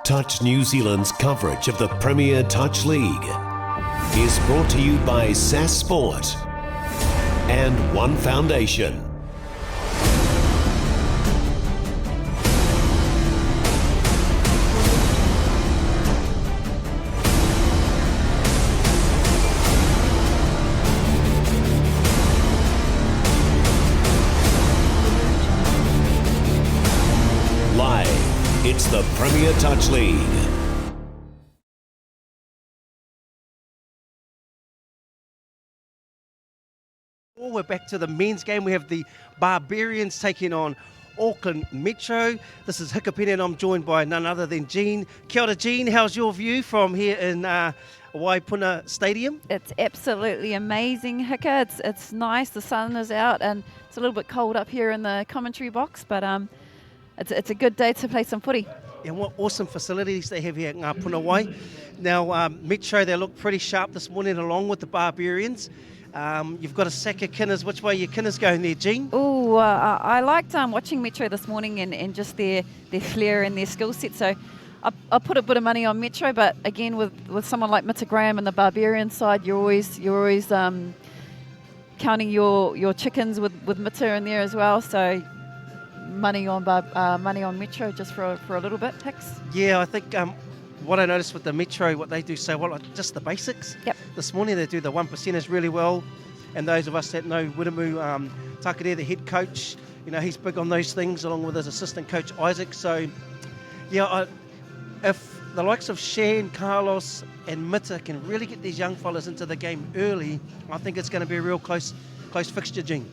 Touch New Zealand's coverage of the Premier Touch League is brought to you by SAS Sport and One Foundation. It's the Premier Touch League. We're back to the men's game. We have the Barbarians taking on Auckland Metro. This is Nga Puna and I'm joined by none other than Jean. Kia ora, Jean. How's your view from here in Wai Puna Stadium? It's absolutely amazing, Hika. It's nice. The sun is out and it's a little bit cold up here in the commentary box, but it's a good day to play some footy. And what awesome facilities they have here at Nga Puna Wai. Now, Metro, they look pretty sharp this morning along with the Barbarians. You've got a sack of Kinners. Which way are your Kinners going there, Jean? Oh, I liked watching Metro this morning and just their flair and their skill set. So I put a bit of money on Metro, but again, with someone like Mita Graham and the Barbarian side, you're always counting your chickens with Mita in there as well. So money on Metro just for a little bit, Hicks. Yeah, I think what I noticed with the Metro, what they do so well, just the basics. Yep. This morning they do the 1%ers really well, and those of us that know Wiremu Takere, the head coach, he's big on those things along with his assistant coach Isaac. So yeah, if the likes of Shan, Carlos and Mita can really get these young fellas into the game early, I think it's going to be a real close fixture, Jean.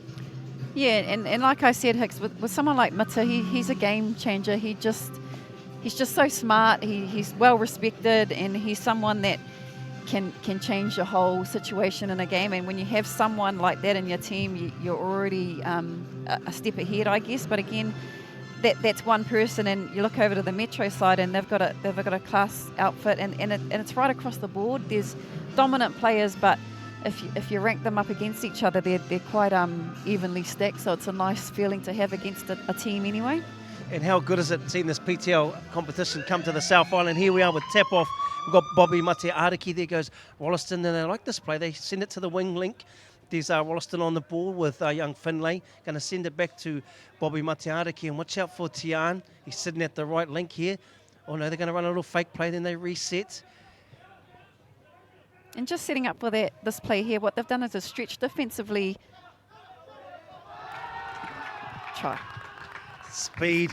Yeah, and like I said, Hicks, with someone like Mita, he's a game changer. He's just so smart. He's well respected, and he's someone that can change the whole situation in a game. And when you have someone like that in your team, you're already a step ahead, I guess. But again, that's one person, and you look over to the Metro side, and they've got a class outfit, and it's right across the board. There's dominant players, but if you rank them up against each other, they're quite evenly stacked. So it's a nice feeling to have against a team anyway. And how good is it seeing this PTL competition come to the South Island? Here we are with tap-off. We've got Bobby Mate Ariki. There goes Wollaston, and they like this play. They send it to the wing link. There's Wollaston on the ball with young Finlay. Going to send it back to Bobby Mate Ariki. And watch out for Tian. He's sitting at the right link here. Oh no, they're going to run a little fake play, then they reset. And just setting up for this play here, what they've done is a stretch defensively. Try. Speed.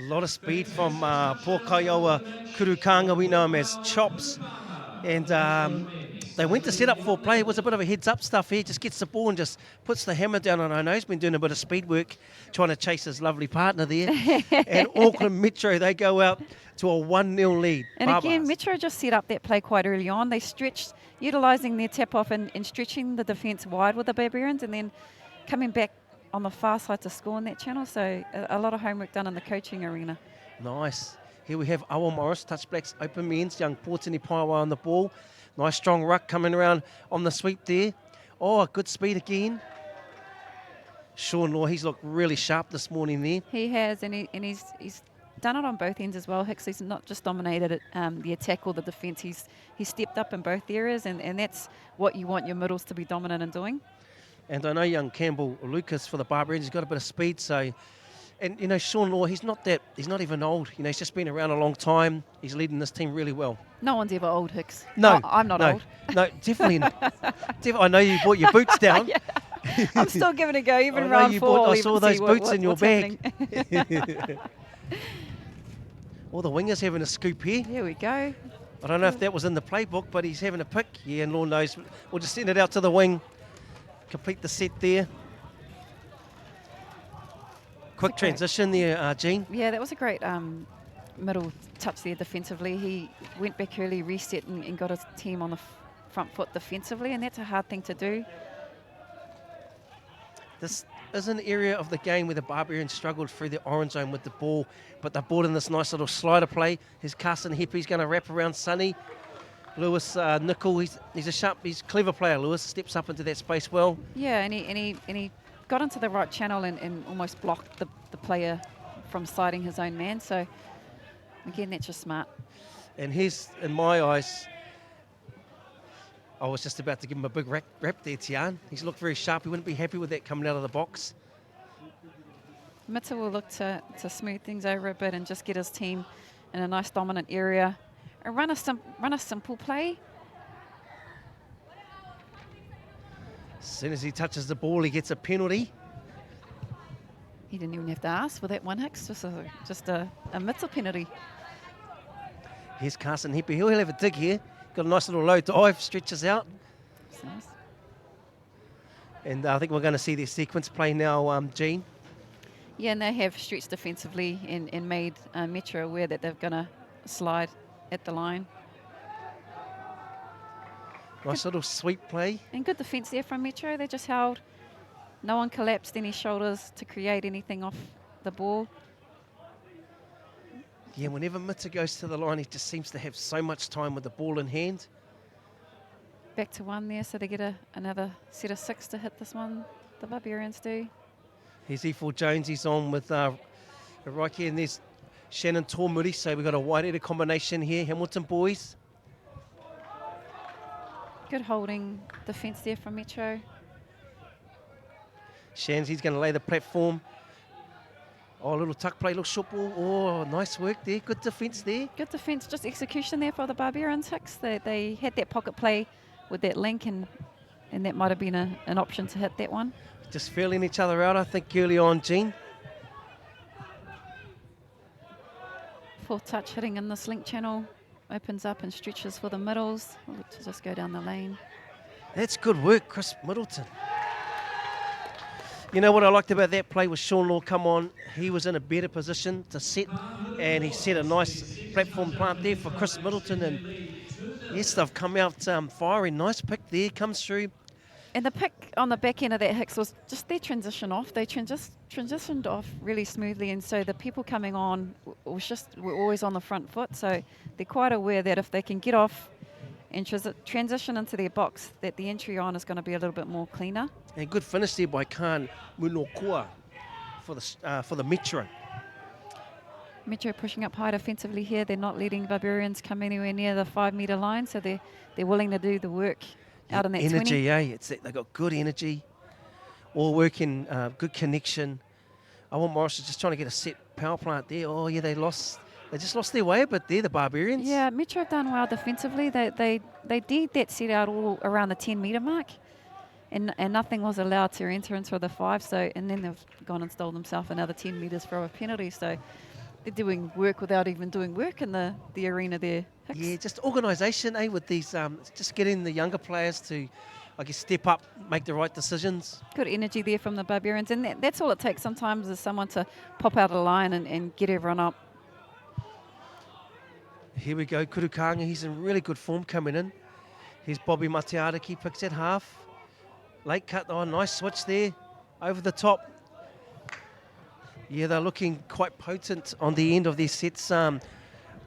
A lot of speed from Pōkaioa Kurukanga. We know him as Chops. And they went to set up for play. It was a bit of a heads-up stuff here. Just gets the ball and just puts the hammer down on. I know he's been doing a bit of speed work, trying to chase his lovely partner there. And Auckland Metro, they go out to a 1-0 lead. And again, Metro just set up that play quite early on. They stretched, utilising their tap-off and stretching the defence wide with the Barbarians, and then coming back on the far side to score in that channel. So a lot of homework done in the coaching arena. Nice. Here we have Awa Morris, Touch Blacks, open men's, young Pōtini Paiwa on the ball. Nice strong ruck coming around on the sweep there. Oh, good speed again. Sean Law, he's looked really sharp this morning there. He has, and he's done it on both ends as well. Hicks, he's not just dominated the attack or the defence. He's stepped up in both areas, and that's what you want your middles to be dominant in doing. And I know young Campbell Lucas for the Barbarians, he's got a bit of speed, so... And, Sean Law, he's not even old. He's just been around a long time. He's leading this team really well. No one's ever old, Hicks. No. I'm not old. No, definitely not. I know you brought your boots down. Yeah. I'm still giving it a go, even round 4. I saw those boots in your bag. Well, the winger's having a scoop here. Here we go. I don't know if that was in the playbook, but he's having a pick. Yeah, and Law knows. We'll just send it out to the wing. Complete the set there. Quick transition there, Jean. Yeah, that was a great middle touch there defensively. He went back early, reset, and got his team on the front foot defensively, and that's a hard thing to do. This is an area of the game where the Barbarians struggled through the orange zone with the ball, but they brought in this nice little slider play. Here's Carson Heppy's going to wrap around Sonny. Lewis Nicol, he's a clever player. Lewis steps up into that space well. Yeah, and he got into the right channel and almost blocked the player from siding his own man. So Again, that's just smart. And here's, in my eyes, I was just about to give him a big rap there, Tian. He's looked very sharp. He wouldn't be happy with that coming out of the box. Mita will look to smooth things over a bit and just get his team in a nice dominant area and run a simple play. As soon as he touches the ball, he gets a penalty. He didn't even have to ask for that one, Hicks. Just a Mita penalty. Here's Carson Heppy. He'll have a dig here. Got a nice little low dive, stretches out. That's nice. And I think we're going to see their sequence play now, Jean. Yeah, and they have stretched defensively and made Metro aware that they're going to slide at the line. Nice little sweep play. And good defence there from Metro. They just held. No one collapsed any shoulders to create anything off the ball. Yeah, whenever Mita goes to the line, he just seems to have so much time with the ball in hand. Back to one there, so they get another set of 6 to hit this one. The Barbarians do. Here's E4 Jones. He's on with Raiki, and there's Shannon Tormuri. So we've got a wide combination here. Hamilton boys. Good holding defence there from Metro. Shans, he's going to lay the platform. Oh, a little tuck play, little short ball. Oh, nice work there. Good defence there. Good defence, just execution there for the Barbarians, Hicks. They had that pocket play with that link, and that might have been an option to hit that one. Just feeling each other out, I think, early on, Jean. Fourth touch hitting in this link channel. Opens up and stretches for the middles. We'll look to just go down the lane. That's good work, Chris Middleton. You know what I liked about that play was Sean Law come on. He was in a better position to set, and he set a nice platform plant there for Chris Middleton. And yes, they've come out firing. Nice pick there, comes through. And the pick on the back end of that, Hicks, was just their transition off. They transitioned off really smoothly, and so the people coming on were always on the front foot. So they're quite aware that if they can get off and transition into their box, that the entry on is going to be a little bit more cleaner. And good finish there by Khan Munokua for the Metro. Metro pushing up high defensively here. They're not letting Barbarians come anywhere near the 5 metre line, so they're willing to do the work out in that energy, 20. It's that they've got good energy, all working, good connection. I want Morris just trying to get a set power plant there. Oh yeah, they just lost their way a bit there, the Barbarians. Yeah, Metro have done well defensively. They did that set out all around the 10 metre mark, and nothing was allowed to enter into the 5. So, and then they've gone and stole themselves another 10 metres for a penalty. So they're doing work without even doing work in the arena there. Hicks. Yeah, just organisation, with these, just getting the younger players to, I guess, step up, make the right decisions. Good energy there from the Barbarians, and that's all it takes sometimes is someone to pop out of the line and get everyone up. Here we go, Kurukanga, he's in really good form coming in. Here's Bobby Mateariki, picks at half. Late cut, nice switch there, over the top. Yeah, they're looking quite potent on the end of their sets,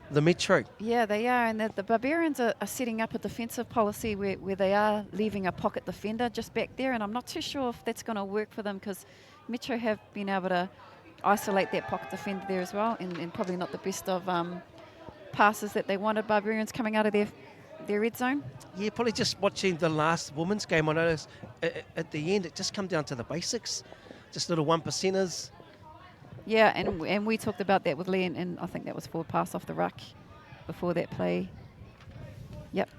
the Metro. Yeah, they are, and the Barbarians are setting up a defensive policy where they are leaving a pocket defender just back there, and I'm not too sure if that's going to work for them because Metro have been able to isolate that pocket defender there as well, and probably not the best of passes that they wanted. Barbarians coming out of their red zone. Yeah, probably just watching the last women's game, I noticed at the end it just come down to the basics, just little 1%ers. Yeah, and we talked about that with Lee, and I think that was forward pass off the ruck before that play. Yep,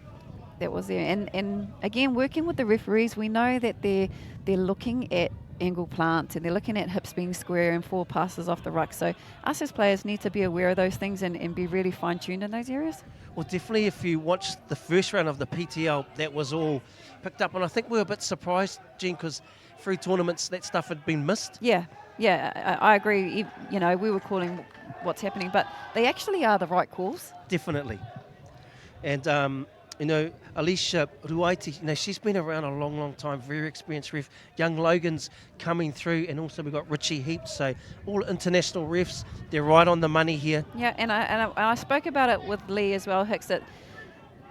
that was there. And again, working with the referees, we know that they're looking at angle plants and they're looking at hips being square and forward passes off the ruck. So us as players need to be aware of those things and be really fine-tuned in those areas. Well, definitely if you watched the first round of the PTL, that was all picked up. And I think we were a bit surprised, Jean, because through tournaments that stuff had been missed. Yeah, I agree. You know, we were calling what's happening, but they actually are the right calls. Definitely. And, Alicia Ruaiti, she's been around a long, long time, very experienced ref. Young Logan's coming through, and also we've got Richie Heaps, so all international refs, they're right on the money here. Yeah, and I spoke about it with Lee as well, Hicks, that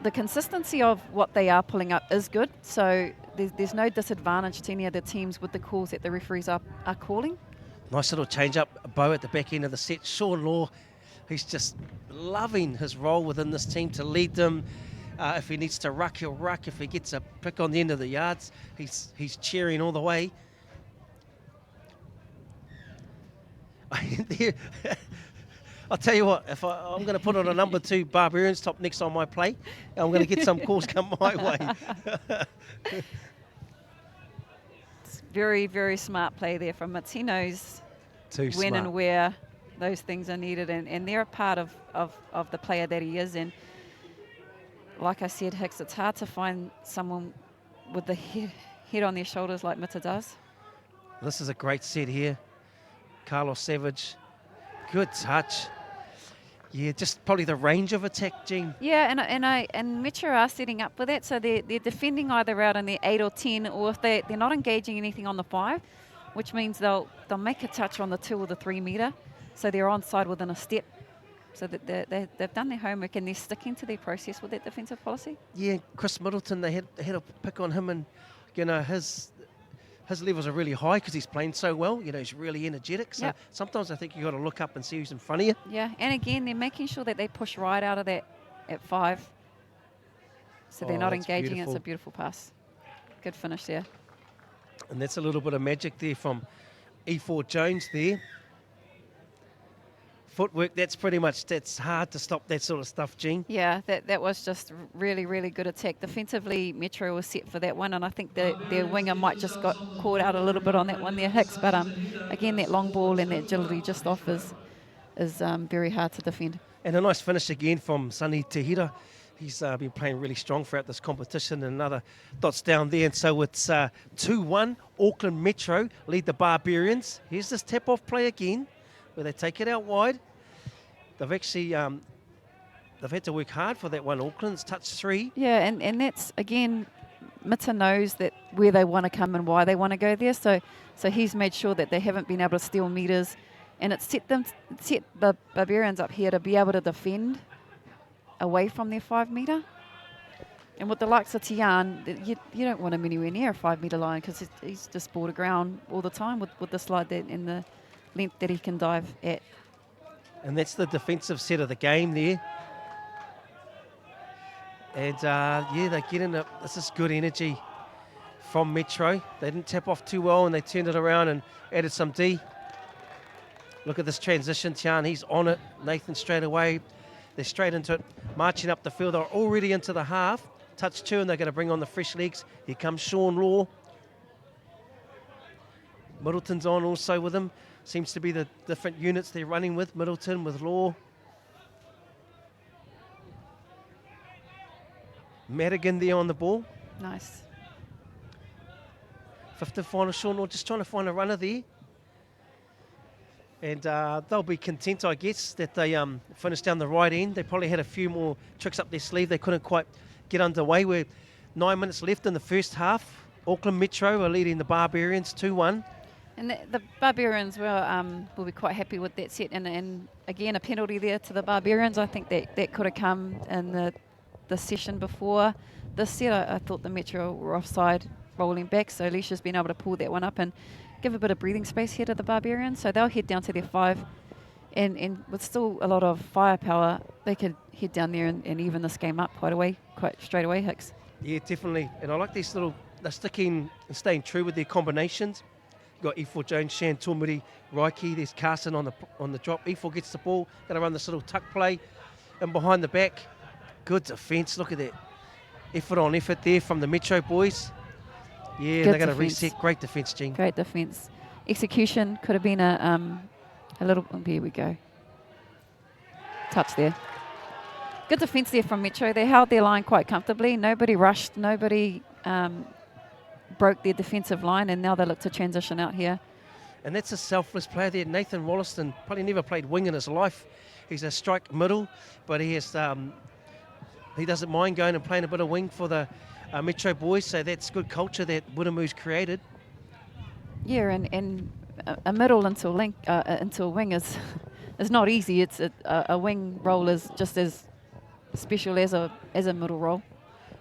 the consistency of what they are pulling up is good, so there's no disadvantage to any of the teams with the calls that the referees are calling. Nice little change-up bow at the back end of the set. Sean Law He's just loving his role within this team to lead them. If he needs to ruck, he'll ruck. If he gets a pick on the end of the yards, he's cheering all the way. I'll tell you what, if I'm going to put on a number 2 Barbarians top next on my plate, I'm going to get some calls come my way. It's very, very smart play there from Mitz. He knows Too when smart. and where those things are needed, and they're a part of the player that he is. And like I said, Hicks, it's hard to find someone with the head on their shoulders like Mitz does. This is a great set here. Carlos Savage, good touch. Yeah, just probably the range of attack, Jean. Yeah, and Metro are setting up for that, so they're defending either out on their 8 or 10, or if they're not engaging anything on the 5, which means they'll make a touch on the 2 or the 3 metre, so they're onside within a step. So that they've done their homework and they're sticking to their process with that defensive policy. Yeah, Chris Middleton, they had a pick on him, and you know his levels are really high because he's playing so well. You know, he's really energetic. So sometimes I think you got to look up and see who's in front of you. Yeah, and again, they're making sure that they push right out of that at 5. So they're not engaging. Beautiful. It's a beautiful pass. Good finish there. And that's a little bit of magic there from E4 Jones there. Footwork, that's hard to stop that sort of stuff, Jean. Yeah, that was just really, really good attack. Defensively, Metro was set for that one, and I think their winger might just got caught out a little bit on that one there, Hicks. But again, that long ball and that agility just off is very hard to defend. And a nice finish again from Sonny Tehira. He's been playing really strong throughout this competition, and another dots down there. And so it's 2-1. Auckland Metro lead the Barbarians. Here's this tap-off play again, where they take it out wide. They've actually they've had to work hard for that one. Auckland's touch 3. Yeah, and that's, again, Mitta knows that where they want to come and why they want to go there. So he's made sure that they haven't been able to steal metres, and it's set the Barbarians up here to be able to defend away from their 5 metre. And with the likes of Tian, you don't want him anywhere near a 5 metre line because he's just ball to ground all the time with the slide and the length that he can dive at. And that's the defensive set of the game there. And yeah, they get in this is good energy from Metro. They didn't tap off too well, and they turned it around and added some D. Look at this transition, Tian, he's on it. Nathan straight away. They're straight into it, marching up the field. They're already into the half. Touch 2, and they're going to bring on the fresh legs. Here comes Sean Law. Middleton's on also with him. Seems to be the different units they're running with. Middleton with Law. Madigan there on the ball. Nice. 5th and final, Sean Law just trying to find a runner there. And they'll be content, I guess, that they finished down the right end. They probably had a few more tricks up their sleeve. They couldn't quite get underway. We're 9 minutes left in the first half. Auckland Metro are leading the Barbarians 2-1. And the Barbarians will be quite happy with that set. And again, a penalty there to the Barbarians. I think that could have come in the session before this set. I thought the Metro were offside rolling back, so Alicia's been able to pull that one up and give a bit of breathing space here to the Barbarians. So they'll head down to their 5. And with still a lot of firepower, they could head down there and even this game up quite straight away, Hicks. Yeah, definitely. And I like these they're sticking and staying true with their combinations. You've got E4 Jones, Shan Tomuri, Raiki. There's Carson on the drop. E4 gets the ball. Going to run this little tuck play. And behind the back, good defence. Look at that. Effort on effort there from the Metro boys. Yeah, they're going to reset. Great defence, Jean. Great defence. Execution could have been a little... Oh, here we go. Touch there. Good defence there from Metro. They held their line quite comfortably. Nobody rushed. Nobody broke their defensive line, and now they look to transition out here. And that's a selfless player there. Nathan Wollaston probably never played wing in his life. He's a strike middle, but he doesn't mind going and playing a bit of wing for the Metro boys, so that's good culture that Wiramu's created. Yeah, and a middle into a wing is not easy. It's a wing role is just as special as a middle role.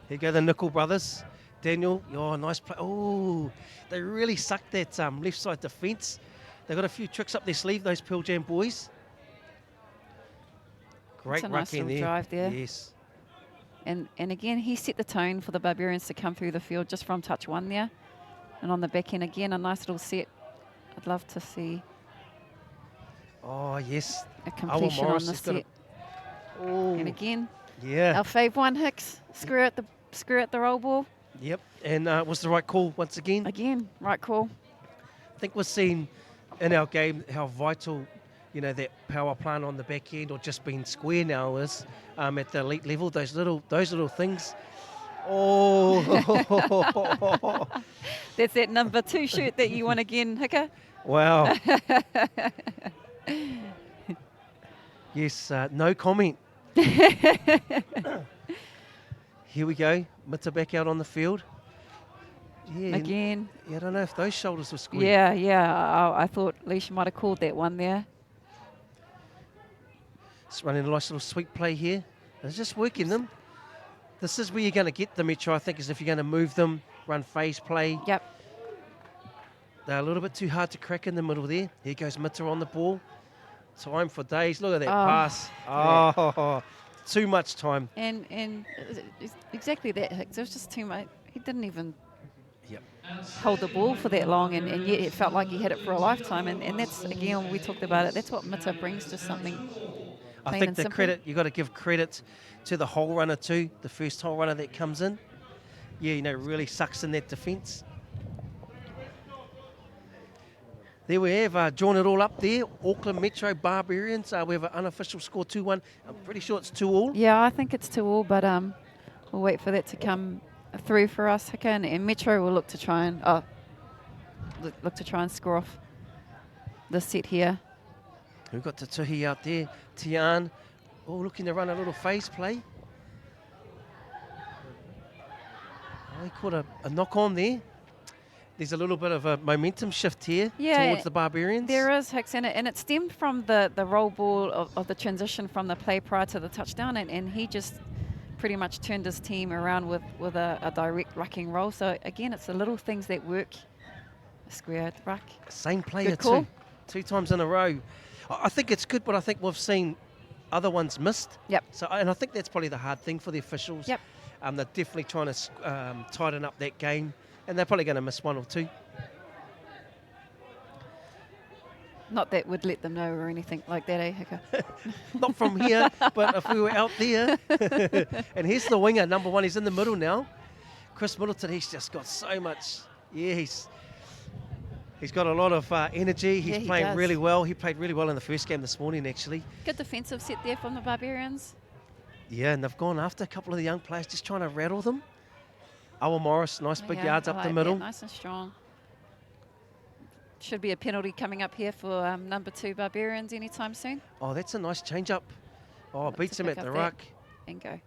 Here go the Nickel brothers. Daniel, nice play. Oh, they really sucked that left side defence. They've got a few tricks up their sleeve, those Pearl Jam boys. Great a ruck nice in little there. drive there. Yes. And again, he set the tone for the Barbarians to come through the field just from touch one there. And on the back end, again, a nice little set. I'd love to see Oh, yes. a completion on Morris the has got set. Oh, And again, yeah. our fave one, Hicks. Screw out the roll ball. Yep. And it was the right call once again. Again, right call. I think we've seen in our game how vital, that power plant on the back end or just being square now is at the elite level. Those little things. Oh, That's that number 2 shoot that you won again, Hicker. wow. Yes, no comment. Here we go. Mita back out on the field. Yeah, Again. Yeah, I don't know if those shoulders were squeezed. Yeah. I thought Leisha might have called that one there. Just running a nice little sweep play here. They're just working them. This is where you're going to get the Metro, I think, is if you're going to move them, run phase play. Yep. They're a little bit too hard to crack in the middle there. Here goes Mita on the ball. Time for days. Look at that pass. Yeah. Oh, too much time. And it's exactly that, Hicks. It was just too much. He didn't even hold the ball for that long, and yet it felt like he had it for a lifetime. And that's, again, when we talked about it, that's what Mita brings to something. I think the credit, you got to give credit to the hole runner too, the first hole runner that comes in. Yeah, really sucks in that defence. There we have drawn it all up there. Auckland Metro Barbarians. We have an unofficial score 2-1. I'm pretty sure it's 2-2. Yeah, I think it's 2-2, but we'll wait for that to come through for us, Hika, and Metro will look to try and score off the set here. We've got Tuhi out there. Tian, looking to run a little phase play. He caught a knock on there. There's a little bit of a momentum shift here towards the Barbarians. There is, Hicks, and it stemmed from the roll ball of the transition from the play prior to the touchdown, and he just pretty much turned his team around with a direct rucking roll. So again, it's the little things that work. A square ruck. Same player two times in a row. I think it's good, but I think we've seen other ones missed. Yep. So, and I think that's probably the hard thing for the officials. Yep. They're definitely trying to tighten up that game, and they're probably going to miss one or two. Not that would let them know or anything like that, eh, Hika? Not from here, but if we were out there. And here's the winger, number 1. He's in the middle now. Chris Middleton, he's just got so much. Yeah, he's got a lot of energy. He's playing really well. He played really well in the first game this morning, actually. Good defensive set there from the Barbarians. Yeah, and they've gone after a couple of the young players, just trying to rattle them. Owen Morris, nice big yards up the middle. That, nice and strong. Should be a penalty coming up here for number 2 Barbarians anytime soon. Oh, that's a nice change-up. Oh, beats him at the ruck. And go.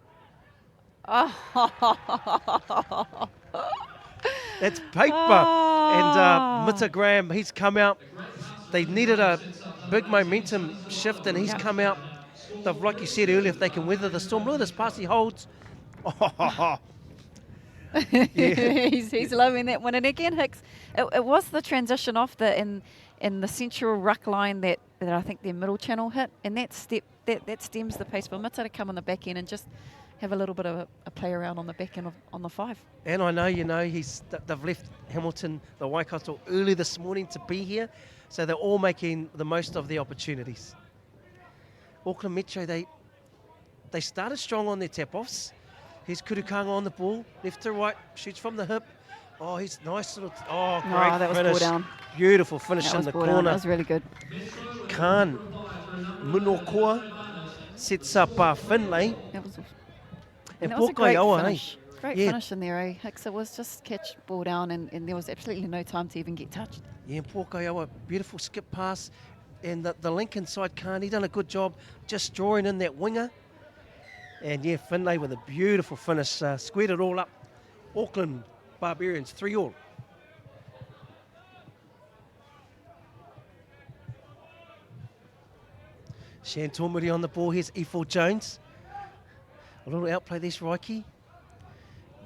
Oh. That's paper. And Mita Graham, he's come out. They needed a big momentum shift, and he's come out. Like you said earlier, if they can weather the storm. Look at this pass he holds. Oh. Yeah. he's loving that one. And again, Hicks, it was the transition off in the central ruck line that I think their middle channel hit, and that stems the pace for Mita to come on the back end and just have a little bit of a play around on the back end on the 5. And I know, they've left Hamilton, the Waikato, early this morning to be here, so they're all making the most of the opportunities. Auckland Metro, they started strong on their tap-offs. Here's Kurukanga on the ball, left to right, shoots from the hip. Oh, he's nice little, great that was finish. Ball down. Beautiful finish in the corner. Down. That was really good. Khan Munokoa sets up Finlay. That was and that was a great finish. Eh? Great finish in there, eh? Hicks, it was just catch ball down, and there was absolutely no time to even get touched. Yeah, and Pōkaioa, beautiful skip pass. And the link inside Khan, he done a good job just drawing in that winger. And yeah, Finlay with a beautiful finish, squared it all up. Auckland Barbarians 3-3. Shantomuri on the ball. Here's Efo Jones. A little outplay there, Reiki.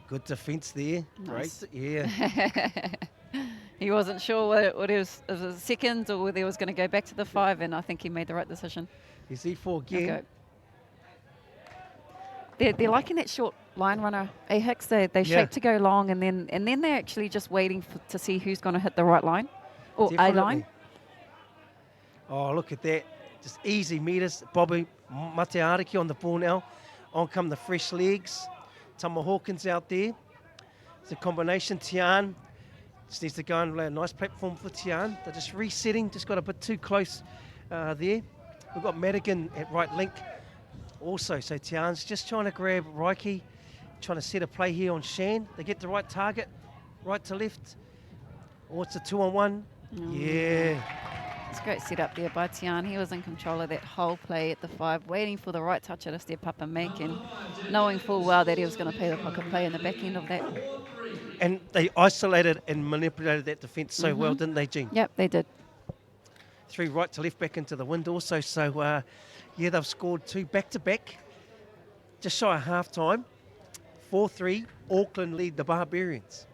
Good defence there. Nice. Great. Yeah. He wasn't sure what it was seconds or whether he was going to go back to the 5, and I think he made the right decision. Here's E4 again. they're liking that short line runner. Hicks, they Yeah. shape to go long, and then they're actually just waiting to see who's going to hit the right line or a line. Definitely. Oh, look at that. Just easy meters. Bobby Mateariki on the ball now. On come the fresh legs. Tama Hawkins out there. It's a combination. Tian just needs to go and lay a nice platform for Tian. They're just resetting. Just got a bit too close there. We've got Madigan at right link also. So Tian's just trying to grab Reiki. Trying to set a play here on Shan. They get the right target. Right to left. Oh, it's a 2-on-1. Yeah. It's a great setup there by Tian. He was in control of that whole play at the 5, waiting for the right toucher to step up and make, and knowing full well that he was going to play the pocket play in the back end of that. And they isolated and manipulated that defence so well, didn't they, Jean? Yep, they did. 3 right to left back into the wind also. So, yeah, they've scored 2 back-to-back. Just shy of half-time. 4-3, Auckland lead the Barbarians.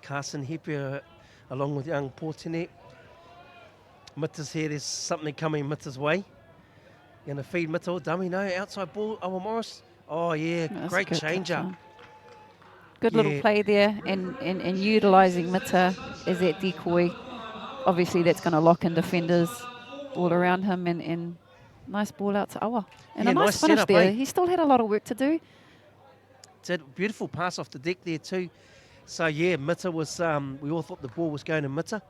Carson Hepe along with young Portinet. Mita's here, there's something coming Mita's way. Going to feed Mita, dummy, no, outside ball, Owen Morris. Oh, yeah, That's great good change-up. touch, Good little play there, and utilising Mita as that decoy. Obviously, that's going to lock in defenders all around him, and nice ball out to Awa. And Yeah, a nice nice finish setup, there. eh? He still had a lot of work to do. It's a beautiful pass off the deck there too. So yeah, Mita was, we all thought the ball was going to Mita.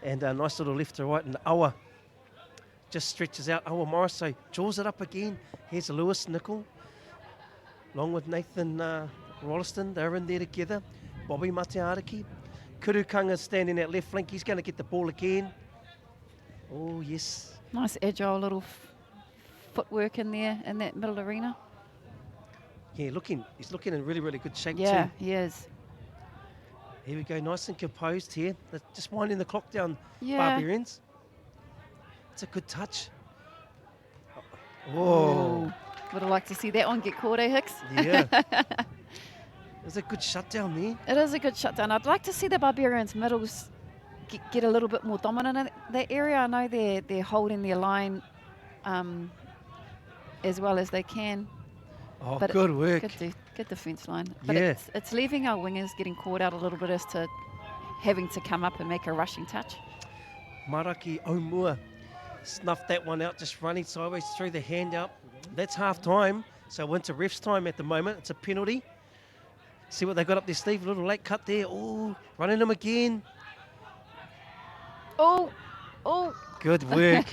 And a nice little left to right, and Awa just stretches out. Awa Morris, so draws it up again. Here's Lewis Nicol, along with Nathan Rolliston. They're in there together. Bobby Mateariki. Kurukanga's standing at left flank. He's going to get the ball again. Oh, yes. Nice agile little footwork in there in that middle arena. Yeah, he's looking in really, really good shape Yeah, too. he is. Here we go, nice and composed here. They're just winding the clock down, Yeah. Barbarians. It's a good touch. Whoa. Would have liked to see that one get caught, Hicks? Yeah. There's a good shutdown there. It is a good shutdown. I'd like to see the Barbarians middles get a little bit more dominant in that area. I know they're holding their line as well as they can. Oh, But good work. Good defence line. But Yeah. it's leaving our wingers getting caught out a little bit as to having to come up and make a rushing touch. Maraki Omua snuffed that one out, just running sideways through the hand out. That's half time, so we're into ref's time at the moment. It's a penalty. See what they got up their sleeve, a little late cut there. Oh, running them again. Oh. Good work.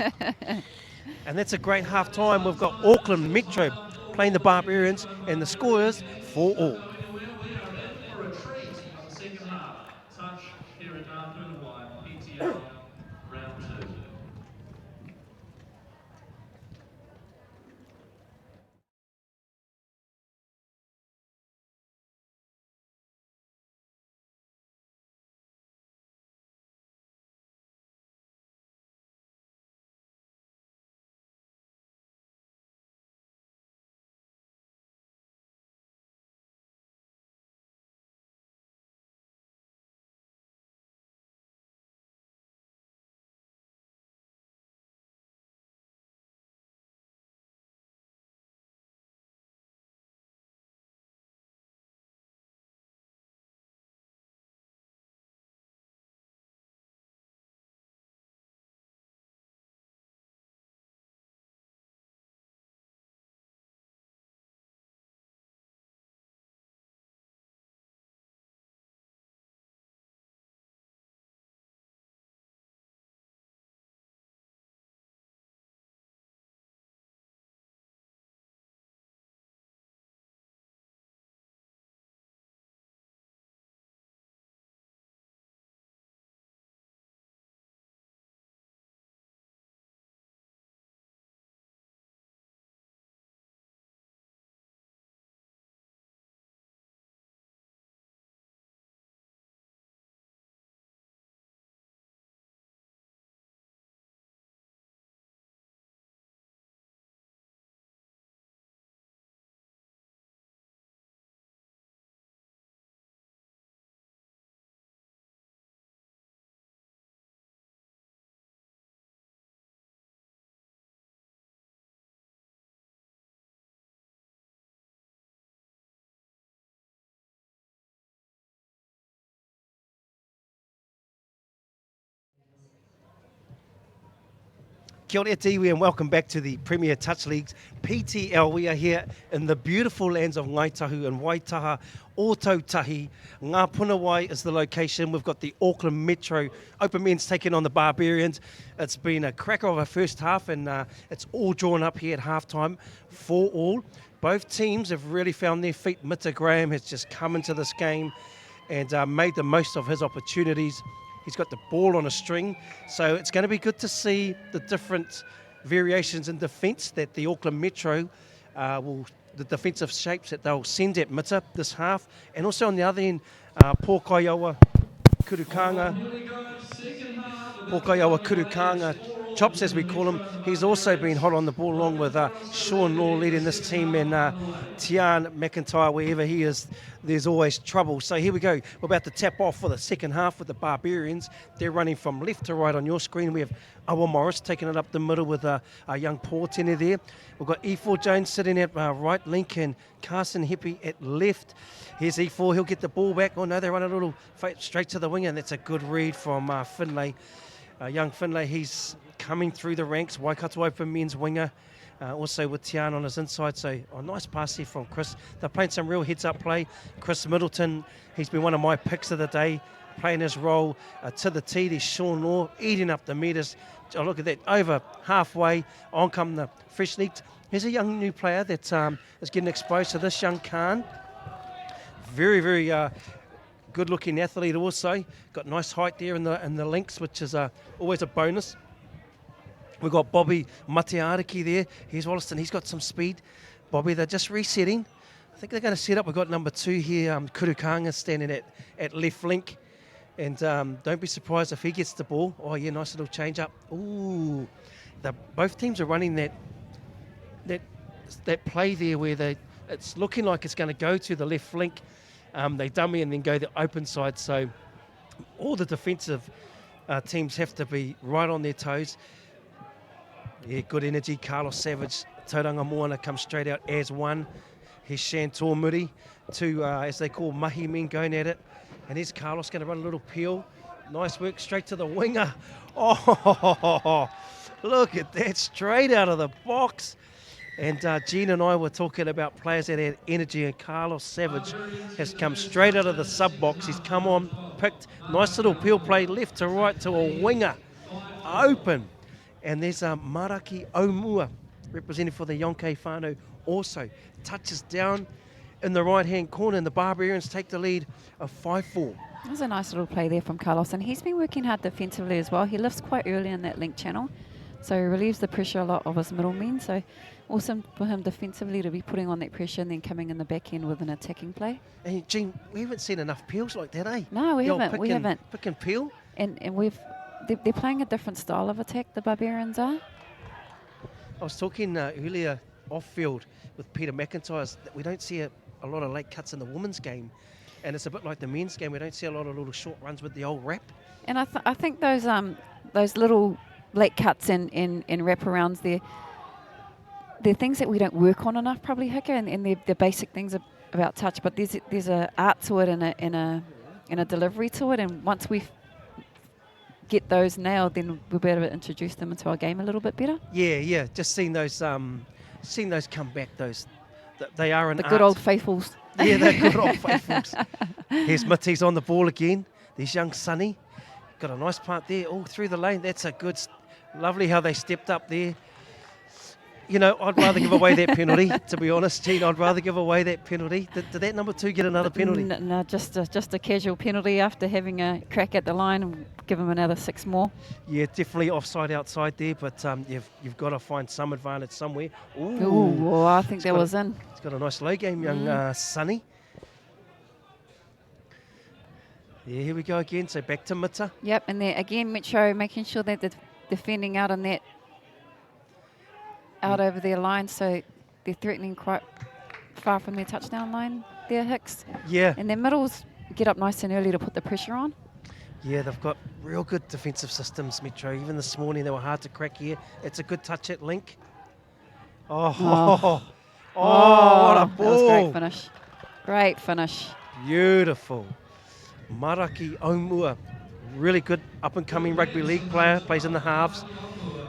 And that's a great half time. We've got Auckland Metro playing the Barbarians, and the score is 4-4. For a treat on the second half, touch here at Nga Puna Wai PTL. Kia ora te iwi and welcome back to the Premier Touch League's PTL. We are here in the beautiful lands of Ngaitahu and Waitaha, Ōtautahi. Nga Puna Wai is the location. We've got the Auckland Metro Open Men's taking on the Barbarians. It's been a cracker of a first half and it's all drawn up here at halftime for all. Both teams have really found their feet. Mita Graham has just come into this game and made the most of his opportunities. He's got the ball on a string, so it's going to be good to see the different variations in defence that the Auckland Metro the defensive shapes that they'll send at Mita this half. And also on the other end, Pōkaiawa Kurukanga, Chops as we call him, he's also been hot on the ball along with Sean Law leading this team and Tian McIntyre. Wherever he is, there's always trouble. So here we go. We're about to tap off for the second half with the Barbarians. They're running from left to right on your screen. We have Awa Morris taking it up the middle with a young Portene there. We've got E4 Jones sitting at right, Link and Carson Heppy at left. Here's E4, he'll get the ball back. Oh no, they run a little straight to the wing, and that's a good read from Finlay. Young Finlay, he's coming through the ranks. Waikato Open Men's winger, also with Tian on his inside. So a nice pass here from Chris. They're playing some real heads-up play. Chris Middleton, he's been one of my picks of the day, playing his role to the tee. There's Sean Law eating up the metres. Oh, look at that, over halfway. On come the fresh league. Here's a young new player that is getting exposed to this young Khan. Very, very good-looking athlete also. Got nice height there in the links, which is always a bonus. We've got Bobby Mateariki there. Here's Wollaston. He's got some speed. Bobby, they're just resetting. I think they're going to set up. We've got number 2 here, Kurukanga, standing at left link. And don't be surprised if he gets the ball. Oh, yeah, nice little change up. Ooh. Both teams are running that play there where it's looking like it's going to go to the left link. They dummy and then go the open side. So all the defensive teams have to be right on their toes. Yeah, good energy. Carlos Savage, Tauranga Moana comes straight out as one. Here's Shantor Muri, 2, as they call, mahi men going at it. And here's Carlos going to run a little peel. Nice work straight to the winger. Oh, look at that, straight out of the box. And Gene and I were talking about players that had energy, and Carlos Savage has come straight out of the sub-box. He's come on, picked, nice little peel play, left to right to a winger. Open. And there's Maraki Omua, representing for the Yonke Whānau, also touches down in the right-hand corner, and the Barbarians take the lead of 5-4. That was a nice little play there from Carlos, and he's been working hard defensively as well. He lifts quite early in that link channel, so he relieves the pressure a lot of his middlemen. So awesome for him defensively to be putting on that pressure and then coming in the back end with an attacking play. And Gene, we haven't seen enough peels like that, eh? No, we haven't. Pick and peel. And they're playing a different style of attack, the Barbarians are. I was talking earlier off-field with Peter McIntyre that we don't see a lot of late cuts in the women's game, and it's a bit like the men's game. We don't see a lot of little short runs with the old wrap. And I think those little late cuts and wraparounds, they're things that we don't work on enough, probably, Hika, and they're basic things about touch. But there's a art to it and a delivery to it, and once we get those nailed, then we'll be able to introduce them into our game a little bit better. Yeah. Just seeing those come back. They are an the art. good old faithfuls. Yeah, they're good old faithfuls. Here's Mitty's on the ball again. There's young Sonny. Got a nice part there, all through the lane. That's a good, lovely how they stepped up there. You know, I'd rather give away that penalty, to be honest, Gene. I'd rather give away that penalty. Did that number 2 get another penalty? No, just a casual penalty after having a crack at the line and give him another 6 more. Yeah, definitely offside outside there, but you've got to find some advantage somewhere. Ooh, I think that was in. He's got a nice low game, young Sonny. Yeah, here we go again. So back to Mita. Yep, and there again, Metro making sure that they're defending out on that, out over their line, so they're threatening quite far from their touchdown line there, Hicks. Yeah. And their middles get up nice and early to put the pressure on. Yeah, they've got real good defensive systems, Metro. Even this morning, they were hard to crack here. It's a good touch at link. Oh, what a ball. That was a great finish. Great finish. Beautiful. Maraki Omua Really good up-and-coming rugby league player, plays in the halves.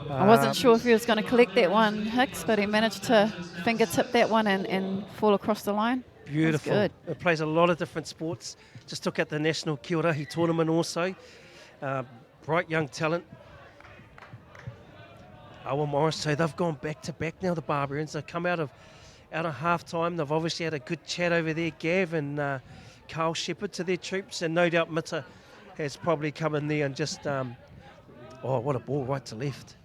I wasn't sure if he was going to collect that one, Hicks, but he managed to fingertip that one and fall across the line. Beautiful. That's good. It plays a lot of different sports. Just took out the National Kia Ora tournament also. Bright young talent. Owen Morris, so they've gone back-to-back now, the Barbarians. They've come out of half-time. They've obviously had a good chat over there, Gav and Carl Shepherd to their troops, and no doubt Mitta has probably come in there and just, what a ball right to left.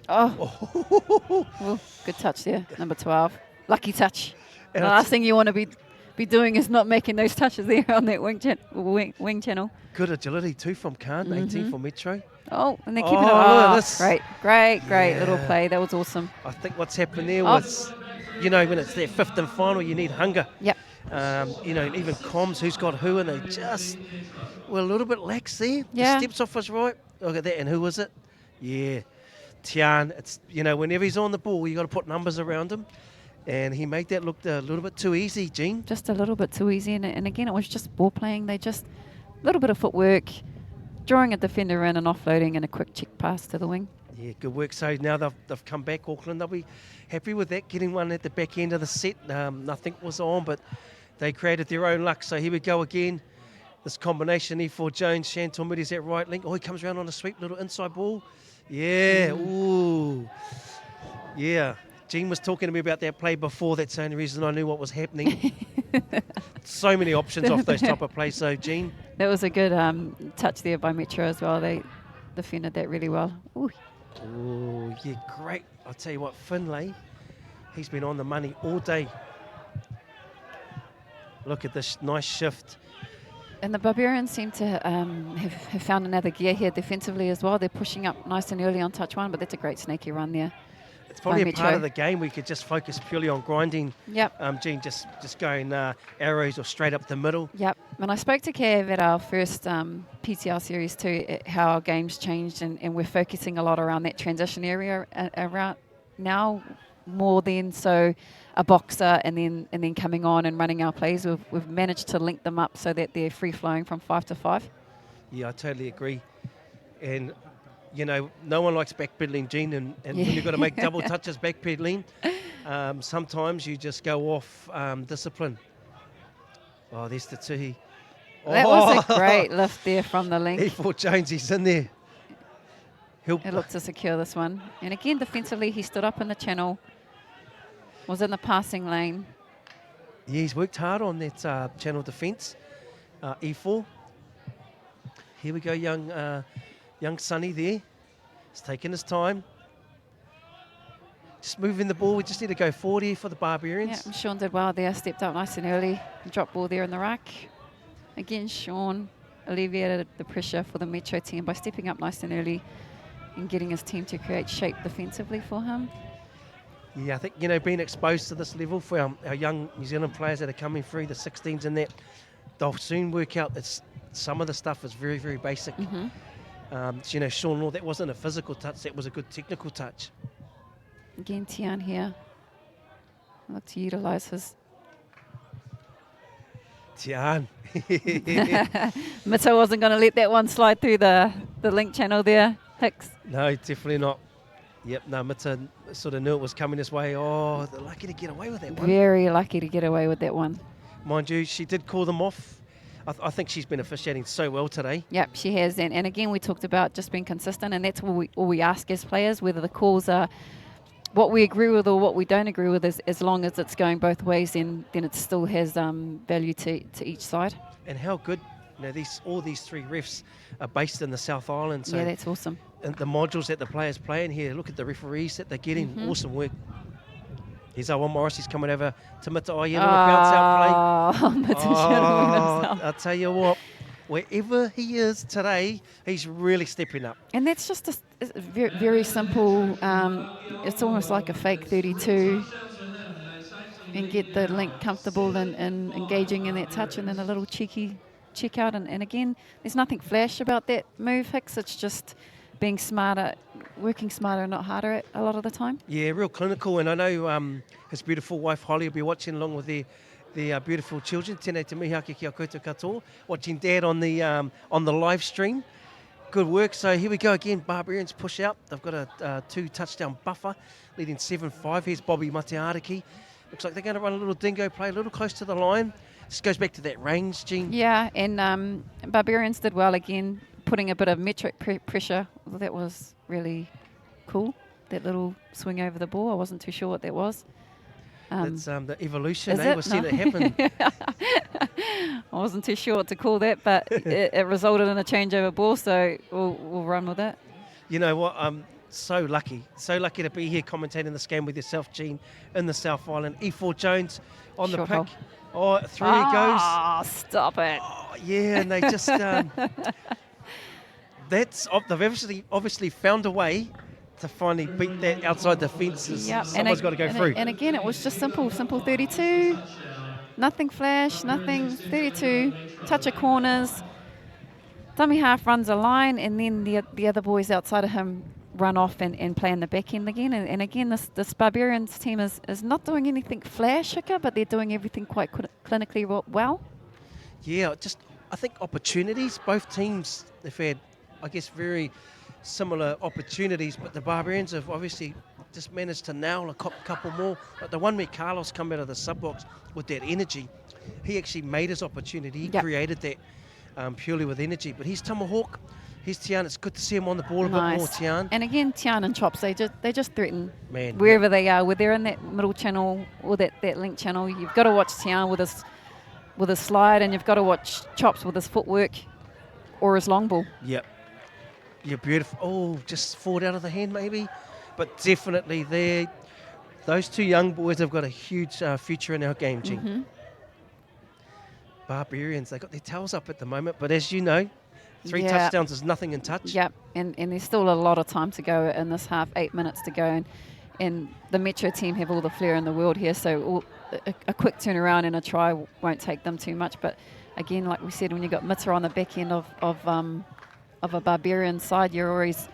Oh, well, good touch there, number 12. Lucky touch. And The last thing you want to be doing is not making those touches there on that wing channel. Good agility too from Khan, 18 for Metro. Oh, and they're keeping it. look at Oh, this. great little play. That was awesome. I think what's happened there was, when it's their fifth and final, you need hunger. Yep. Even comms, who's got who, and they just were a little bit lax there. Yeah. The steps off was right. Look at that, and who was it? Yeah, Tian. It's, whenever he's on the ball, you got to put numbers around him. And he made that look a little bit too easy, Jean. Just a little bit too easy. And again, it was just ball playing. They just, a little bit of footwork, drawing a defender in and offloading and a quick check pass to the wing. Yeah, good work. So now they've come back, Auckland. They'll be happy with that, getting one at the back end of the set. Nothing was on, but they created their own luck. So here we go again. This combination here for Jones. Chantal Moody's at right link. Oh, he comes around on a sweep, little inside ball. Yeah, ooh. Yeah. Jean was talking to me about that play before. That's the only reason I knew what was happening. So many options off those type of plays. So, Jean. That was a good touch there by Metro as well. They defended that really well. Ooh. Oh, yeah, great. I'll tell you what, Finlay, he's been on the money all day. Look at this nice shift. And the Barbarians seem to have found another gear here defensively as well. They're pushing up nice and early on touch one, but that's a great snaky run there. It's probably a Metro. part of the game we could just focus purely on grinding. Yep. Jean, just going arrows or straight up the middle. Yep. And I spoke to Kev at our first PTL series too, how our game's changed, and we're focusing a lot around that transition area around now more than so a boxer and then coming on and running our plays. We've managed to link them up so that they're free flowing from 5 to 5. Yeah, I totally agree. And no one likes backpedaling, Jean, and when you've got to make double touches backpedaling, sometimes you just go off discipline. Oh, there's the Tuhi. That was a great lift there from the link. He thought Jones, he's in there. He looked to secure this one. And again, defensively, he stood up in the channel, was in the passing lane. Yeah, he's worked hard on that channel defence. E4. Here we go, young Sonny there. He's taking his time. Just moving the ball. We just need to go forward here for the Barbarians. Yeah, and Sean did well there. Stepped up nice and early. Drop ball there in the rack. Again, Sean alleviated the pressure for the Metro team by stepping up nice and early and getting his team to create shape defensively for him. Yeah, I think, being exposed to this level for our young New Zealand players that are coming through, the 16s and that, they'll soon work out that some of the stuff is very, very basic. Sean Law, that wasn't a physical touch, that was a good technical touch. Again, Tian here. Look to utilise his... Tian. Mito wasn't going to let that one slide through the link channel there, Hicks. No, definitely not. Yep, no, Mita sort of knew it was coming this way. Oh, they're lucky to get away with that one. Very lucky to get away with that one. Mind you, she did call them off. I think she's been officiating so well today. Yep, she has. And again, we talked about just being consistent, and that's all we ask as players, whether the calls are what we agree with or what we don't agree with, as long as it's going both ways, then it still has value to each side. And how good, all these three refs are based in the South Island. So yeah, that's awesome. And the modules that the players play in here, look at the referees that they're getting. Awesome work. Here's Owen Morris. He's coming over to Mita. Oh, yeah, little bounce out play. Mita should have won himself. I'll tell you what, wherever he is today, he's really stepping up. And that's just a very, very simple, it's almost like a fake 32, and get the link comfortable and engaging in that touch, and then a little cheeky check out. And again, there's nothing flash about that move, Hicks. It's just being smarter, working smarter, not harder a lot of the time. Yeah, real clinical. And I know his beautiful wife Holly will be watching along with their beautiful children. Tēnei te mihi ake ki a koutou katoa, watching Dad on the live stream. Good work. So here we go again. Barbarians push out. They've got a 2-touchdown buffer, leading 7-5. Here's Bobby Mateariki. Looks like they're going to run a little dingo play, a little close to the line. This goes back to that range, Jean. Yeah, and Barbarians did well again, putting a bit of metric pressure. That was really cool. That little swing over the ball. I wasn't too sure what that was. That's the evolution, is it? We've seen it happen. I wasn't too sure what to call that, but it resulted in a changeover ball, so we'll run with it. You know what? I'm so lucky to be here commentating this game with yourself, Jean, in the South Island. E4 Jones on the Short pick. hole. Oh, through he goes. Ah, stop it. Oh, yeah, and they just they've obviously found a way to finally beat that outside the fences. Yep. Someone's got to go through. And again, it was just simple 32. Nothing flash, nothing. 32, touch of corners. Dummy half runs a line, and then the other boys outside of him run off and play in the back end again. And again, this Barbarians team is not doing anything flash, but they're doing everything quite clinically well. Yeah, I think opportunities. Both teams have had, I guess, very similar opportunities, but the Barbarians have obviously just managed to nail a couple more. But the one where Carlos come out of the sub-box with that energy, he actually made his opportunity. He created that purely with energy. But he's Tomahawk. Here's Tian. It's good to see him on the ball a bit more, Tian. And again, Tian and Chops, they just threaten Man, wherever they are. Whether they're in that middle channel or that link channel, you've got to watch Tian with his slide, and you've got to watch Chops with his footwork or his long ball. Yep. You're beautiful. Oh, just forward out of the hand maybe. But definitely those two young boys have got a huge future in our game, Jean. Mm-hmm. Barbarians, they got their tails up at the moment, but as you know, 3 touchdowns is nothing in touch. Yep, and there's still a lot of time to go in this half, 8 minutes to go, and the Metro team have all the flair in the world here, so a quick turnaround and a try won't take them too much. But again, like we said, when you've got Mitter on the back end of a Barbarian side, you're always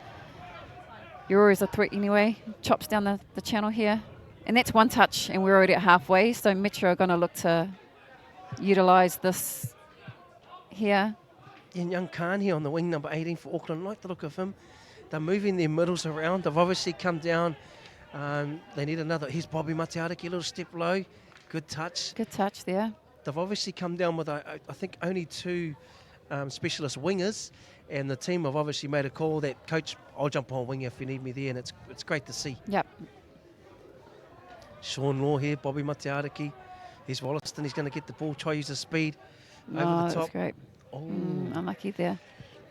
a threat anyway. Chops down the channel here, and that's one touch, and we're already at halfway, so Metro are going to look to utilise this here. And young Khan here on the wing, number 18 for Auckland. I like the look of him. They're moving their middles around. They've obviously come down. They need another. Here's Bobby Mateariki, a little step low. Good touch. Good touch there. They've obviously come down with, I think, only 2 specialist wingers. And the team have obviously made a call that, Coach, I'll jump on winger if you need me there. And it's great to see. Yep. Sean Law here, Bobby Mateariki. Here's Wollaston. He's going to get the ball, try use the speed over the top. That's great. Oh, Unlucky there.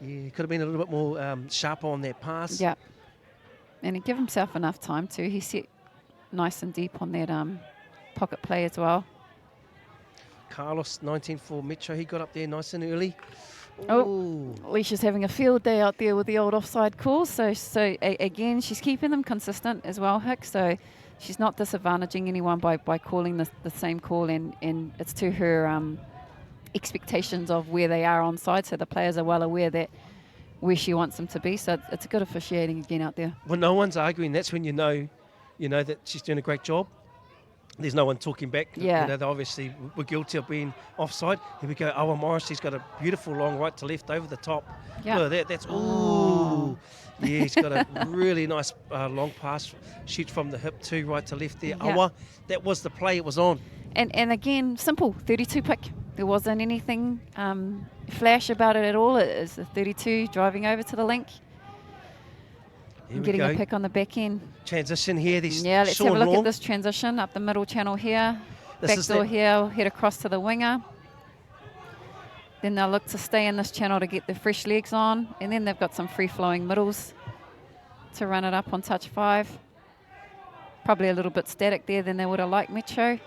yeah, could have been a little bit more sharper on that pass. Yep. And he gave himself enough time too. He set nice and deep on that pocket play as well. Carlos, 19 for Metro. He got up there nice and early. Oh, Alicia's having a field day out there with the old offside calls. So again, she's keeping them consistent as well, Hick. So she's not disadvantaging anyone by calling the same call, and it's to her expectations of where they are on side. So the players are well aware that where she wants them to be. So it's a good officiating again out there. When no one's arguing, that's when you know that she's doing a great job. There's no one talking back. Yeah. They obviously were guilty of being offside. Here we go. Owen Morris, he's got a beautiful long right to left over the top. Yeah. Look at that. That's, ooh. Yeah, he's got a really nice long pass. Shoots from the hip too, right to left there. Yeah. Awa, that was the play it was on. And again, simple, 32 pick. There wasn't anything flash about it at all. It is a 32 driving over to the link. Here we Getting go. a pick on the back end. Transition here. Yeah, let's have a look at this transition up the middle channel here. Backdoor here, head across to the winger. Then they'll look to stay in this channel to get their fresh legs on. And then they've got some free-flowing middles to run it up on touch 5. Probably a little bit static there than they would have liked Metro.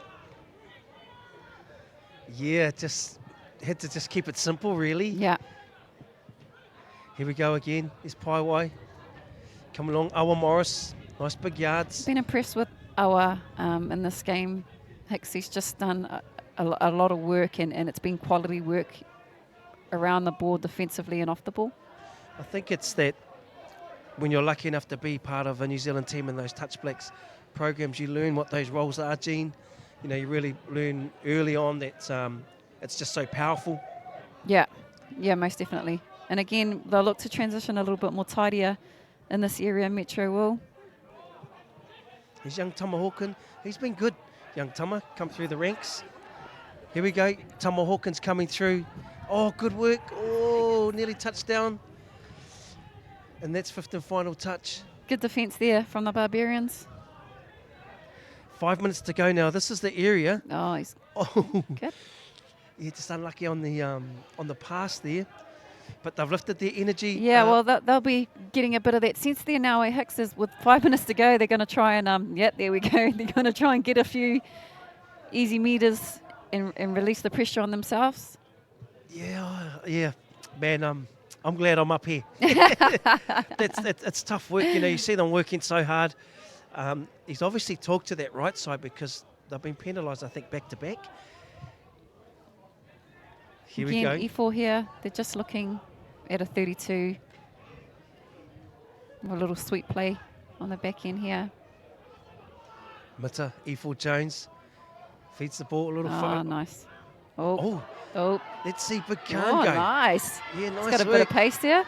Yeah, just had to just keep it simple, really. Yeah. Here we go again. Here's Paiwai. Come along. Awa Morris. Nice big yards. Been impressed with Awa in this game. Hicks, he's just done a lot of work, and it's been quality work around the board defensively and off the ball. I think it's that when you're lucky enough to be part of a New Zealand team in those Touch Blacks programs, you learn what those roles are, Jean. You really learn early on that it's just so powerful. Yeah, most definitely. And again, they'll look to transition a little bit more tidier in this area, Metro will. Here's young Tomahawken. He's been good. Young Tama, come through the ranks. Here we go. Tomahawken's coming through. Oh, good work. Oh, nearly touchdown. And that's fifth and final touch. Good defence there from the Barbarians. 5 minutes to go now. This is the area. Oh, he's Oh, good. yeah, just unlucky on the pass there. But they've lifted their energy. Yeah, well, they'll be getting a bit of that sense there now. Hicks is with 5 minutes to go. They're going to try and, there we go. They're going to try and get a few easy meters and release the pressure on themselves. Yeah, man. I'm glad I'm up here. It's tough work, you know. You see them working so hard. He's obviously talked to that right side because they've been penalised, I think, back to back. Here Again, we go. E4 here. They're just looking at a 32. A little sweet play on the back end here. Mita, E4 Jones feeds the ball a little Oh, far. nice. Oh, Oh, let's see Big Khan oh, go. nice. Yeah, nice He's got a work. bit of pace there.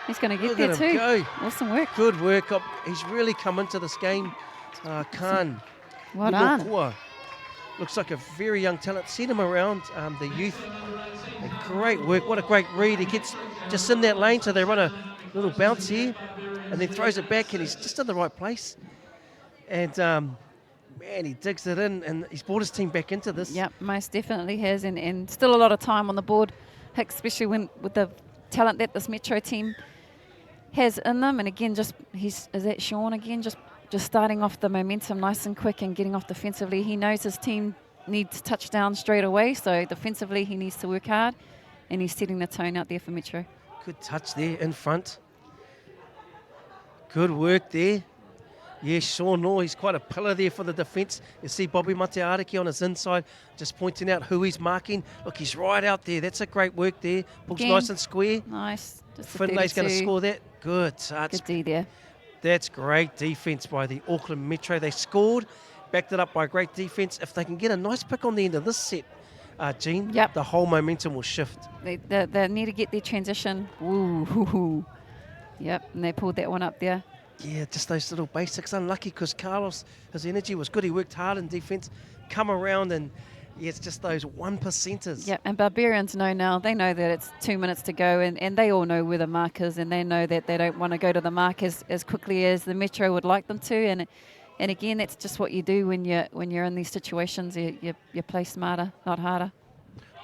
He's going to get Look there at him too. go. Awesome work. Good work. He's really come into this game. Khan. Well done. Ulokua. Looks like a very young talent. Send him around the youth. And great work. What a great read. He gets just in that lane, so they run a little bounce here and then throws it back, and he's just in the right place. And, man, he digs it in, and he's brought his team back into this. Yep, most definitely has, and still a lot of time on the board, Hicks, especially with the talent that this Metro team has in them. And again, is that Sean again, just starting off the momentum nice and quick and getting off defensively. He knows his team needs touchdowns straight away, so defensively he needs to work hard, and he's setting the tone out there for Metro. Good touch there in front. Good work there. Yeah, Sean Law, he's quite a pillar there for the defence. You see Bobby Mateariki on his inside, just pointing out who he's marking. Look, he's right out there. That's a great work there. Ball's Again, nice and square. Nice. Just a Finlay's going to 32. score that. Good touch. Good D there. That's great defence by the Auckland Metro. They scored, backed it up by great defence. If they can get a nice pick on the end of this set, Jean, Yep. the whole momentum will shift. They need to get their transition. Ooh. Yep, and they pulled that one up there. Yeah, just those little basics. Unlucky because Carlos, his energy was good. He worked hard in defence, come around, and yeah, it's just those 1%ers. Yep, and Barbarians know now. They know that it's 2 minutes to go, and they all know where the mark is, and they know that they don't want to go to the mark as quickly as the Metro would like them to. And again, that's just what you do when you're in these situations. You play smarter, not harder.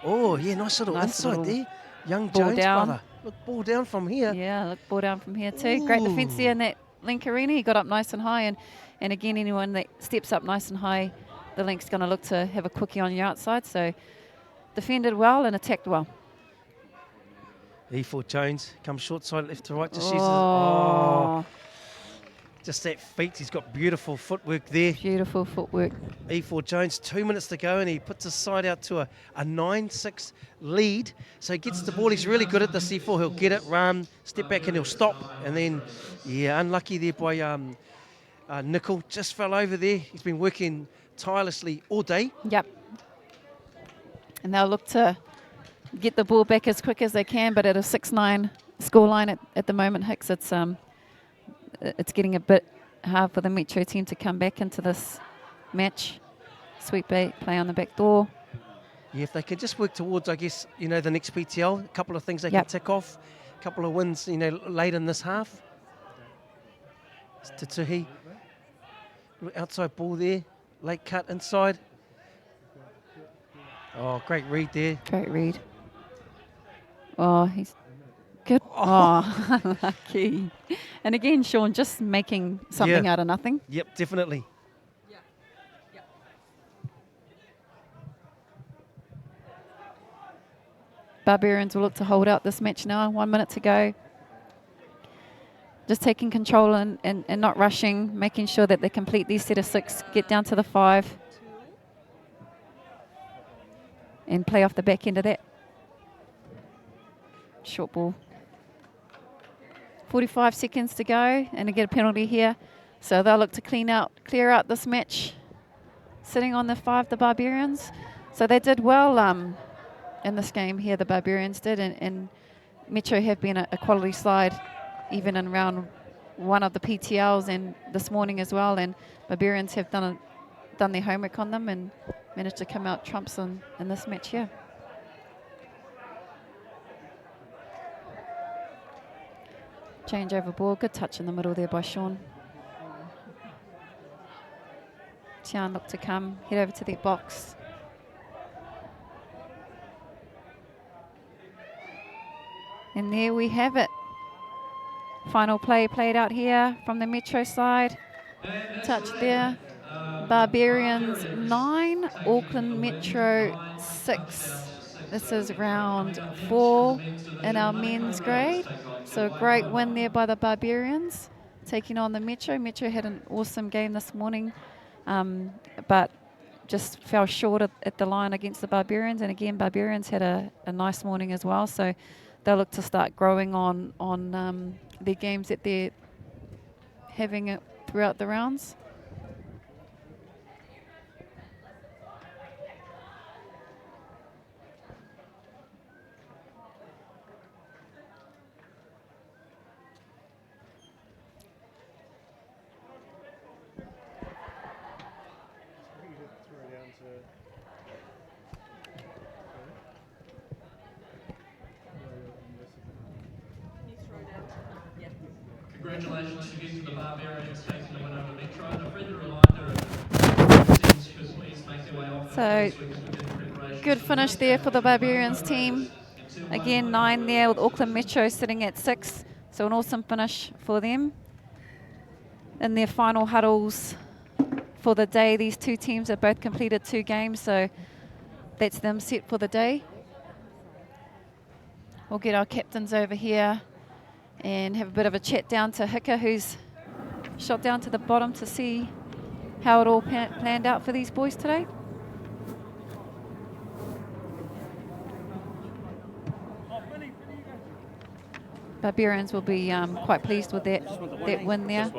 Oh, yeah, nice little Nice inside little there. Young ball Jones down. brother. Look, ball down from here. Yeah, look, ball down from here too. Great defence there in that link arena. He got up nice and high, and again, anyone that steps up nice and high, the link's going to look to have a quickie on your outside. So defended well and attacked well. E4 Jones comes short side, left to right. Just just that feet. He's got beautiful footwork there. Beautiful footwork. E4 Jones, 2 minutes to go, and he puts his side out to a 9-6 lead. So he gets the ball. He's really good at this. E4. He'll get it, run, step back, and he'll stop. And then, yeah, unlucky there by Nickel. Just fell over there. He's been working tirelessly all day. Yep. And they'll look to get the ball back as quick as they can, but at a 6-9 scoreline at the moment, Hicks, it's getting a bit hard for the Metro team to come back into this match. Sweet play on the back door. Yeah, if they could just work towards, I guess, the next PTL, a couple of things they Yep. can tick off, a couple of wins, late in this half. It's Tutuhi. Outside ball there, late cut inside. Oh, great read there. Great read. Oh, he's good. Oh, unlucky. And again, Sean just making something out of nothing. Yep, definitely. Barbarians will look to hold out this match now. 1 minute to go. Just taking control and not rushing, making sure that they complete these set of 6, get down to the 5, and play off the back end of that. Short ball. 45 seconds to go, and they get a penalty here. So they'll look to clear out this match. Sitting on the 5, the Barbarians. So they did well in this game here, the Barbarians did, and Metro have been a quality side, even in round 1 of the PTLs and this morning as well. And Barbarians have done their homework on them and managed to come out trumps in this match here. Change over ball, good touch in the middle there by Sean. Tian look to come, head over to their box. And there we have it. Final play played out here from the Metro side. Touch there. Barbarians 9, Auckland Metro 6. This is round 4 in our men's grade. So a great win there by the Barbarians, taking on the Metro. Metro had an awesome game this morning, but just fell short at the line against the Barbarians. And again, Barbarians had a nice morning as well. So they'll look to start growing on their games that they're having throughout the rounds. Congratulations again to the Barbarians taking the win over Metro. And a further reminder of teams who please make their way off. So good finish there for the Barbarians team. Again, 9 there with Auckland Metro sitting at 6. So an awesome finish for them. In their final huddles for the day, these two teams have both completed 2 games. So that's them set for the day. We'll get our captains over here and have a bit of a chat down to Hika, who's shot down to the bottom to see how it all planned out for these boys today. Barbarians will be quite pleased with that win there.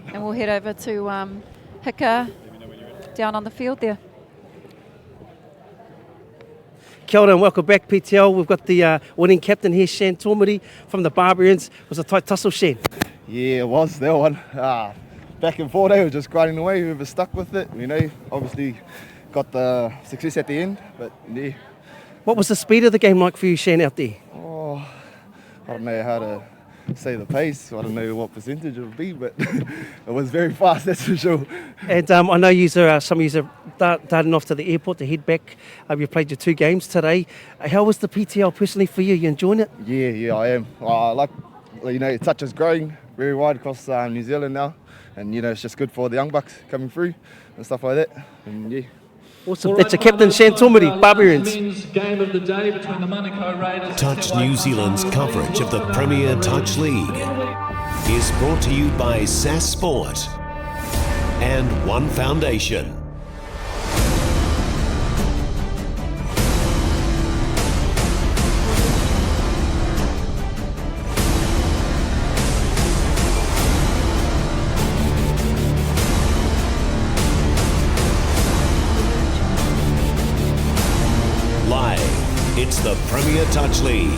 And we'll head over to Hika down on the field there. Kia ora and welcome back, PTL. We've got the winning captain here, Shan Tomiri from the Barbarians. It was a tight tussle, Shan. Yeah, it was that one. Back and forth, we were just grinding away. Whoever stuck with it, obviously got the success at the end. But yeah. What was the speed of the game like for you, Shan, out there? Oh, I don't know how to say the pace. I don't know what percentage it would be, but it was very fast, that's for sure. And I know some of you are darting off to the airport to head back. You played your 2 games today. How was the PTL personally for you? You enjoying it? Yeah, I am. Touch is growing very wide across New Zealand now. And, it's just good for the young bucks coming through and stuff like that. And, yeah. Awesome. That's your captain, Shan Tomiri, Barbarians. Men's game of the day between the Manukau Raiders. Touch New Zealand's coverage of the Premier Touch League is brought to you by SAS Sport and One Foundation. Live, it's the Premier Touch League.